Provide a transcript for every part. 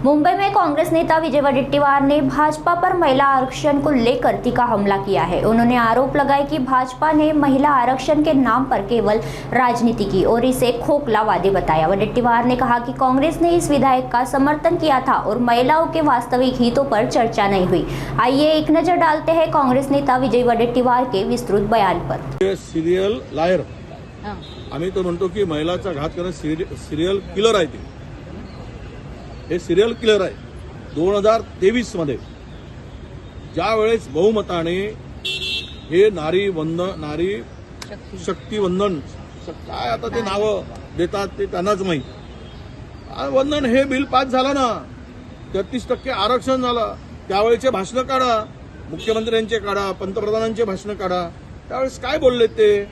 मुंबई में कांग्रेस नेता विजय वडेट्टीवार ने भाजपा पर महिला आरक्षण को लेकर तीखा हमला किया है। उन्होंने आरोप लगाया कि भाजपा ने महिला आरक्षण के नाम पर केवल राजनीति की और इसे खोखला वादे बताया। वडेट्टीवार ने कहा कि कांग्रेस ने इस विधेयक का समर्थन किया था और महिलाओं के वास्तविक हितों पर चर्चा नहीं हुई। आइए एक नजर डालते हैं कांग्रेस नेता विजय वडेट्टीवार के विस्तृत बयान पर। सिरियल लायर आम्ही तो म्हणतो की महिलाचा घात करणे सिरियल किलर आहे ते। हे सिरियल किलर आहे। 2023 मध्ये ज्या वेळेस बहुमताने हे नारी शक्ती वंदन काय आता ते नाव देतात ते त्यांनाच माहित। वंदन हे बिल पास झालं ना, 33% आरक्षण झालं। त्यावेळेचे भाषण काढा, मुख्यमंत्र्यांचे काढा, पंतप्रधानांचे भाषण काढा। त्यावेळेस काय बोलले ते?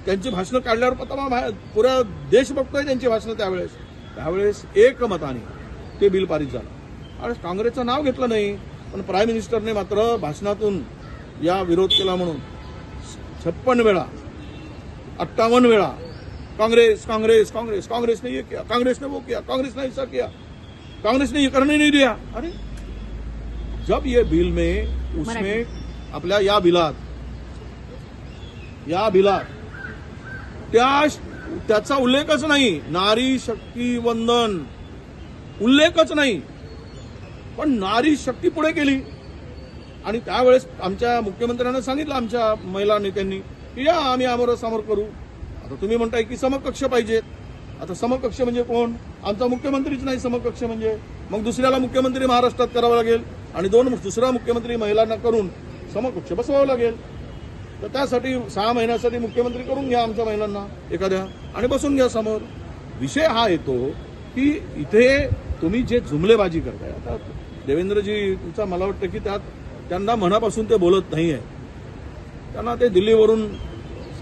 त्यांची भाषण काढल्यावर पता पुरा देश बघतोय त्यांची भाषण। त्यावेळेस एकमताने ते बिल पारित झालं आणि काँग्रेसचं नाव घेतलं नाही, पण प्राईम मिनिस्टरने मात्र भाषणातून या विरोध केला म्हणून 56 वेळा 58 वेळा कांग्रेस कांग्रेस कांग्रेस कांग्रेस ने ये किया, कांग्रेस ने वो किया, कांग्रेस ने ऐसा किया, कांग्रेस ने ये करने नहीं दिया। अरे जब ये बिल में उसमें आपल्या या बिलात त्याचा उल्लेखच नाही। नारी शक्ती वंदन उल्लेखच नाही, पण नारी शक्ती पुढे केली। आणि त्यावेळेस आमच्या मुख्यमंत्र्यांना सांगितलं आमच्या महिला नेत्यांनी की या आम्ही समोर करू। आता तुम्ही म्हणताय की समकक्ष पाहिजेत। आता समकक्ष म्हणजे कोण? आमचा मुख्यमंत्रीच नाही समकक्ष म्हणजे, मग दुसऱ्याला मुख्यमंत्री महाराष्ट्रात करावं लागेल आणि दुसरा मुख्यमंत्री महिलांना करून समकक्ष बसवावं लागेल। तर त्यासाठी 6 महिन्यासाठी मुख्यमंत्री करून घ्या आमच्या महिलांना एखाद्या आणि बसून घ्या समोर। विषय हा येतो की इथे तुम्ही जे जुमलेबाजी करताय। आता देवेंद्रजींचा मला वाटतं की त्यांना मनापासून ते बोलत नाही आहे। त्यांना ते दिल्लीवरून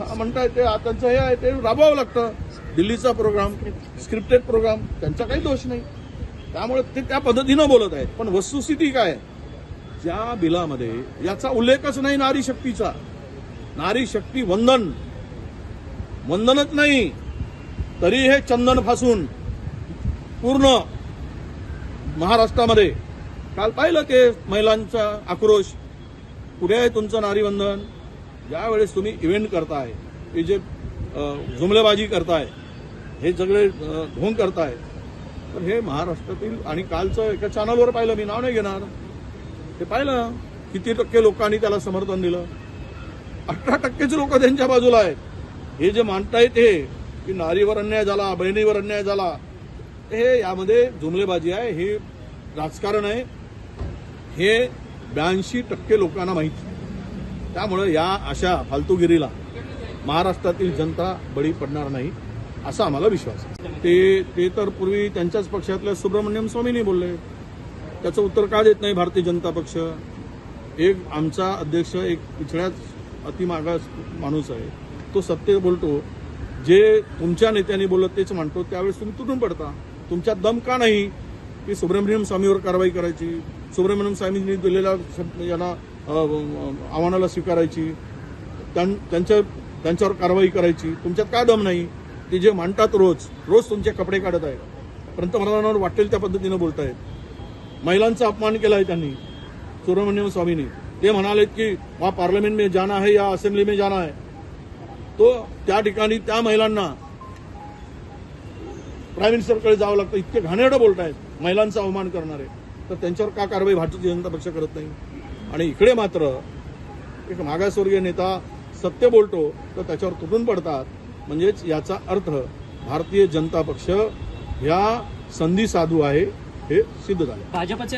म्हणताय ते त्यांचं हे आहे ते राबवावं लागतं। दिल्लीचा प्रोग्राम स्क्रिप्टेड प्रोग्राम, त्यांचा काही दोष नाही। त्यामुळे ते त्या पद्धतीनं बोलत आहेत। पण वस्तुस्थिती काय? ज्या बिलामध्ये याचा उल्लेखच नाही नारी शक्तीचा। नारी शक्ती वंदनच नाही, तरी हे चंदन फासून पूर्ण महाराष्ट्रामध्ये काल पाहिलं ते महिलांचा आक्रोश। कुठे आहे तुमचं नारी वंदन? ज्यावेळेस तुम्ही इव्हेंट करताय, हे जे जुमलेबाजी करताय, हे सगळे ढोंग करताय, तर हे महाराष्ट्रातील आणि कालचं एका चॅनलवर पाहिलं, मी नाव नाही घेणार, ते पाहिलं किती टक्के लोकांनी त्याला समर्थन दिलं। 18% लोक त्यांच्या बाजूला आहेत। हे जे मानतायत हे की नारीवर अन्याय झाला, बहिणीवर अन्याय झाला, हे यामध्ये जुमलेबाजी आहे, हे राजकारण आहे, हे 82% लोकांना माहिती। त्यामुळे या अशा फालतूगिरीला महाराष्ट्रातील जनता बळी पडणार नाही असा आम्हाला विश्वास आहे। ते तर पूर्वी त्यांच्याच पक्षातल्या सुब्रमण्यम स्वामींनी बोलले, त्याचं उत्तर का देत नाही भारतीय जनता पक्ष? एक आमचा अध्यक्ष एक पिछड्याच अतिमागास माणूस आहे, तो सत्य बोलतो। जे तुमच्या नेत्यांनी बोलत तेच मांडतो, त्यावेळेस तुम्ही तुटून पडता। तुमच्यात दम का नाही की सुब्रमण्यम स्वामीवर कारवाई करायची, सुब्रमण्यम स्वामींनी दिलेल्या यांना आव्हानाला स्वीकारायची, त्यांच्यावर कारवाई करायची? तुमच्यात काय दम नाही? ते जे मांडतात रोज तुमचे कपडे काढत आहेत, पंतप्रधानांवर वाटेल त्या पद्धतीनं बोलतायत। महिलांचा अपमान केला आहे त्यांनी, सुब्रमण्यम स्वामींनी। ते म्हणालेत की वहां पार्लियामेंट में जाना है या असेंब्ली में जाना है, तो त्या ठिकाणी त्या महिलांना प्राईम मिनिस्टरकडे जावं लागतं। इतके घाणेरडं बोलतायत, महिलांचा अवमान करणारे, तर त्यांच्यावर का कारवाई भारतीय जनता पक्ष करत नाही? आणि इकडे मात्र एक मागासवर्गीय नेता सत्य बोलतो तर त्याच्यावर तुटून पडतात। म्हणजेच याचा अर्थ भारतीय जनता पक्ष ह्या संधी साधू आहे हे सिद्ध झाले। भाजपचे